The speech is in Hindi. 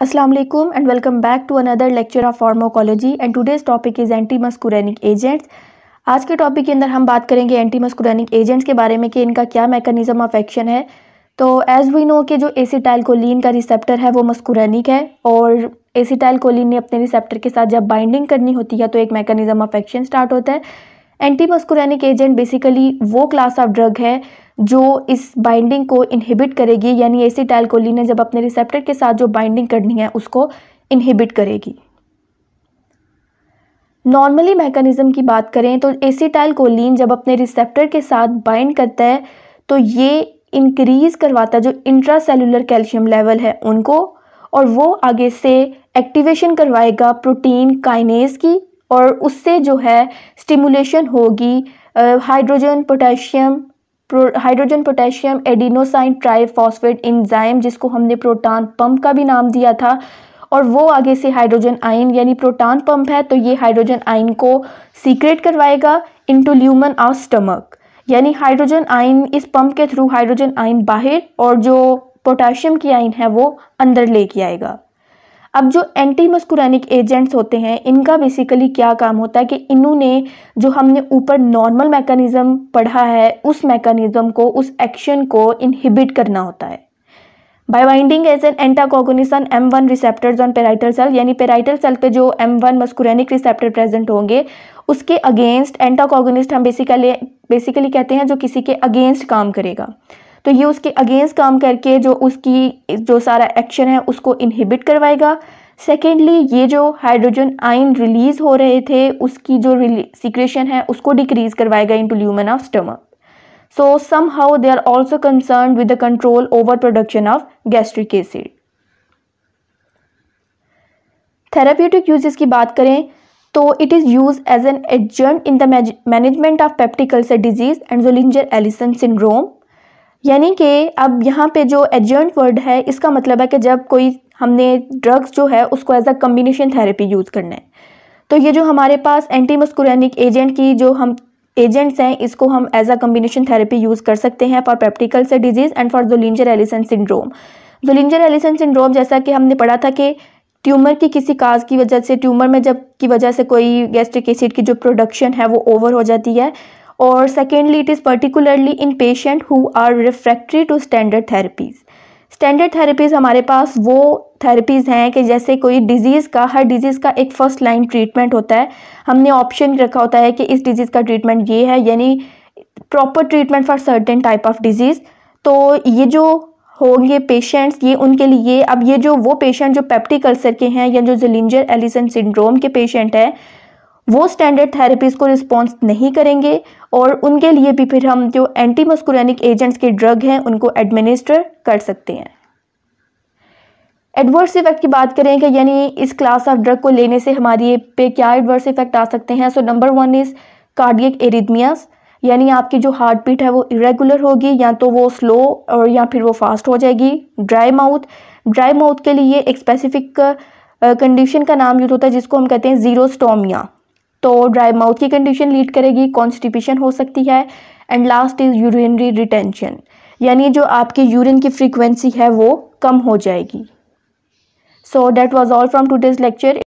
Assalamu alaikum and welcome back to another lecture of pharmacology and today's topic is antimuscarinic agents। आज के टॉपिक के अंदर हम बात करेंगे एंटीमस्कुरेनिक एजेंट्स के बारे में कि इनका क्या मैकेनिज्म ऑफ एक्शन है। तो एज वी नो कि जो एसिटाइलकोलिन का रिसेप्टर है वो मस्कुरेनिक है और एसिटाइलकोलिन ने अपने रिसेप्टर के साथ जब बाइंडिंग करनी होती है तो एक मैकेनिज्म ऑफ एक्शन स्टार्ट होता है। एंटीमस्कुरेनिक एजेंट बेसिकली वो क्लास ऑफ ड्रग है जो इस बाइंडिंग को इनहिबिट करेगी, यानी एसिटाइलकोलिन ने जब अपने रिसेप्टर के साथ जो बाइंडिंग करनी है उसको इनहिबिट करेगी। नॉर्मली मैकेनिज्म की बात करें तो एसिटाइलकोलिन जब अपने रिसेप्टर के साथ बाइंड करता है तो ये इंक्रीज करवाता है जो इंट्रासेलुलर कैल्शियम लेवल है उनको, और वो आगे से एक्टिवेशन करवाएगा प्रोटीन काइनेज की और उससे जो है स्टिमुलेशन होगी hydrogen potassium adenosine triphosphate enzyme, जिसको हमने प्रोटॉन पंप का भी नाम दिया था, और वो आगे से हाइड्रोजन आयन यानी प्रोटॉन पंप है तो ये हाइड्रोजन आयन को सीक्रेट करवाएगा इनटू ल्यूमन ऑफ स्टमक, यानी हाइड्रोजन आयन इस पंप के थ्रू हाइड्रोजन आयन बाहर और जो पोटेशियम की आयन है वो अंदर लेके आएगा। अब जो एंटीमस्कुरेनिक एजेंट्स होते हैं इनका बेसिकली क्या काम होता है कि इन्होंने जो हमने ऊपर नॉर्मल मैकेनिज्म पढ़ा है उस मैकेनिज्म को, उस एक्शन को इनहिबिट करना होता है by binding as an antagonist on M1 receptors on parietal cell, यानी पेराइटल सेल पे जो M1 मस्कुरेनिक रिसेप्टर प्रेजेंट होंगे उसके अगेंस्ट एंटागोनिस्ट हम बेसिकली कहते हैं जो किसी के अगेंस्ट काम करेगा। तो ये उसके अगेंस्ट काम करके जो उसकी जो सारा एक्शन है उसको इनहिबिट करवाएगा। सेकेंडली ये जो हाइड्रोजन आयन रिलीज हो रहे थे उसकी जो सीक्रेशन है उसको डिक्रीज करवाएगा into lumen of stomach. So somehow they are also concerned with the control over production of gastric acid. Therapeutic uses की बात करें तो it is use as an adjunct in the management of peptic ulcer disease and Zollinger Ellison syndrome, यानी कि अब यहाँ पे जो एडजंट वर्ड है इसका मतलब है कि जब कोई हमने ड्रग्स जो है उसको as a combination therapy use करना है तो ये जो हमारे पास एंटीमस्कुरेनिक एजेंट की जो हम एजेंट्स हैं इसको हम as a combination therapy use कर सकते हैं for peptic ulcer disease and for Zollinger Ellison syndrome. Zollinger Ellison syndrome जैसा कि हमने पढ़ा था कि ट्यूमर की किसी काज की वजह से ट्यूमर में जब की वजह से कोई गैस्ट्रिक एसिड की जो प्रोडक्शन है वो ओवर हो जाती है, और secondly it is particularly in patient who are refractory to standard therapies. Standard therapies हमारे पास वो थेरेपीज़ हैं कि जैसे कोई डिजीज़ का, हर डिजीज़ का एक फर्स्ट लाइन ट्रीटमेंट होता है, हमने ऑप्शन रखा होता है कि इस डिजीज़ का ट्रीटमेंट ये है, यानी proper treatment for certain type of disease. तो ये जो होंगे पेशेंट्स ये उनके लिए, अब ये जो वो पेशेंट जो पेप्टिक अल्सर के हैं या जो ज़ोलिंजर-एलिसन सिंड्रोम के पेशेंट हैं वो स्टैंडर्ड थेरेपीज़ को रिस्पॉन्स नहीं करेंगे और उनके लिए भी फिर हम जो एंटीमस्कुरेनिक एजेंट्स के ड्रग हैं उनको एडमिनिस्टर कर सकते हैं। एडवर्स इफेक्ट की बात करें कि यानी इस क्लास ऑफ ड्रग को लेने से हमारी पे क्या एडवर्स इफेक्ट आ सकते हैं। So number 1 is cardiac arrhythmias, यानी आपकी जो हार्ट बीट है वो इरेगुलर होगी, या तो वो स्लो और या फिर वो फास्ट हो जाएगी। ड्राई माउथ के लिए एक स्पेसिफिक कंडीशन का नाम यूज होता है जिसको हम कहते हैं ज़ीरोस्टोमिया, तो ड्राई माउथ की कंडीशन लीड करेगी, कॉन्स्टिपेशन हो सकती है, and last is urinary retention, यानी जो आपकी यूरिन की फ्रीक्वेंसी है वो कम हो जाएगी। So that was all from today's lecture.